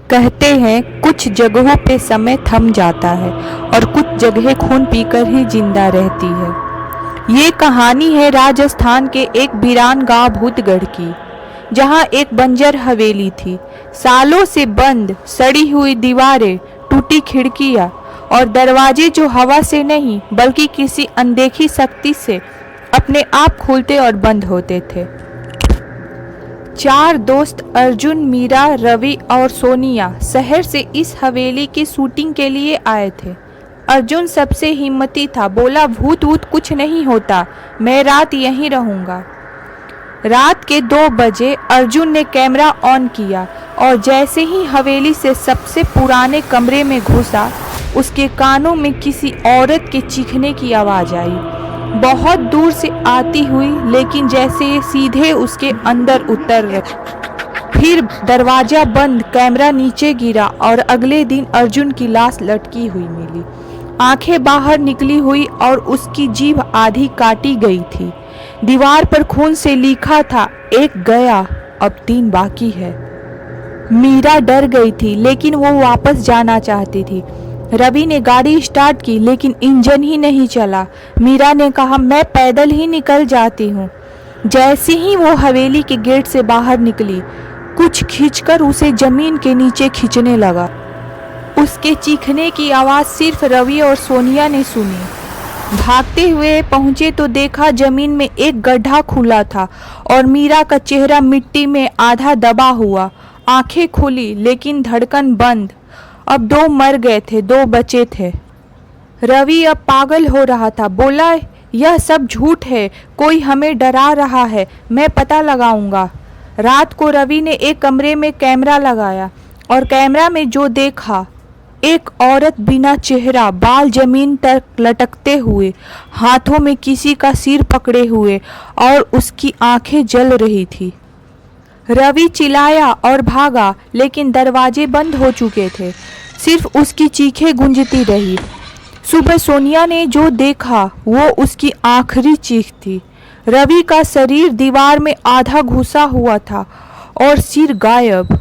कहते हैं कुछ जगहों पे समय थम जाता है और कुछ जगह खून पीकर ही जिंदा रहती है। ये कहानी है राजस्थान के एक वीरान गांव भूतगढ़ की, जहां एक बंजर हवेली थी। सालों से बंद, सड़ी हुई दीवारें, टूटी खिड़कियां और दरवाजे जो हवा से नहीं बल्कि किसी अनदेखी शक्ति से अपने आप खुलते और बंद होते थे। 4 दोस्त अर्जुन, मीरा, रवि और सोनिया शहर से इस हवेली की शूटिंग के लिए आए थे। अर्जुन सबसे हिम्मती था, बोला भूत वूत कुछ नहीं होता, मैं रात यहीं रहूँगा। रात के 2 बजे अर्जुन ने कैमरा ऑन किया और जैसे ही हवेली से सबसे पुराने कमरे में घुसा, उसके कानों में किसी औरत के चीखने की आवाज़ आई, बहुत दूर से आती हुई, लेकिन जैसे ये सीधे उसके अंदर उतर रही। फिर दरवाजा बंद, कैमरा नीचे गिरा और अगले दिन अर्जुन की लाश लटकी हुई मिली, आंखें बाहर निकली हुई और उसकी जीभ आधी काटी गई थी। दीवार पर खून से लिखा था, एक गया, अब 3 बाकी है। मीरा डर गई थी, लेकिन वो वापस जाना चाहती थी। रवि ने गाड़ी स्टार्ट की, लेकिन इंजन ही नहीं चला। मीरा ने कहा, मैं पैदल ही निकल जाती हूँ। जैसे ही वो हवेली के गेट से बाहर निकली, कुछ खींचकर उसे जमीन के नीचे खींचने लगा। उसके चीखने की आवाज़ सिर्फ रवि और सोनिया ने सुनी। भागते हुए पहुंचे तो देखा जमीन में एक गड्ढा खुला था और मीरा का चेहरा मिट्टी में आधा दबा हुआ, आंखें खुली लेकिन धड़कन बंद। अब 2 मर गए थे, 2 बचे थे। रवि अब पागल हो रहा था, बोला यह सब झूठ है, कोई हमें डरा रहा है, मैं पता लगाऊंगा। रात को रवि ने एक कमरे में कैमरा लगाया और कैमरा में जो देखा, एक औरत बिना चेहरा, बाल जमीन तक लटकते हुए, हाथों में किसी का सिर पकड़े हुए और उसकी आंखें जल रही थी। रवि चिल्लाया और भागा, लेकिन दरवाजे बंद हो चुके थे, सिर्फ उसकी चीखें गूंजती रही। सुबह सोनिया ने जो देखा वो उसकी आखिरी चीख थी। रवि का शरीर दीवार में आधा घुसा हुआ था और सिर गायब।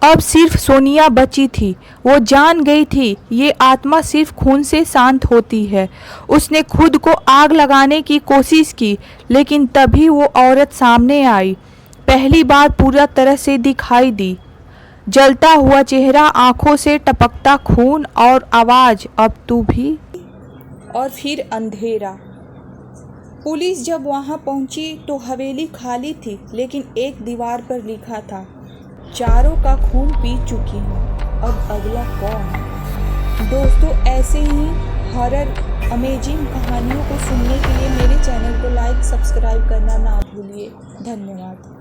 अब सिर्फ सोनिया बची थी। वो जान गई थी ये आत्मा सिर्फ खून से शांत होती है। उसने खुद को आग लगाने की कोशिश की, लेकिन तभी वो औरत सामने आई, पहली बार पूरा तरह से दिखाई दी। जलता हुआ चेहरा, आंखों से टपकता खून और आवाज, अब तू भी। और फिर अंधेरा। पुलिस जब वहां पहुंची तो हवेली खाली थी, लेकिन एक दीवार पर लिखा था, चारों का खून पी चुकी हूँ, अब अगला कौन। दोस्तों, ऐसे ही हॉरर अमेजिंग कहानियों को सुनने के लिए मेरे चैनल को लाइक, सब्सक्राइब करना ना भूलिए। धन्यवाद।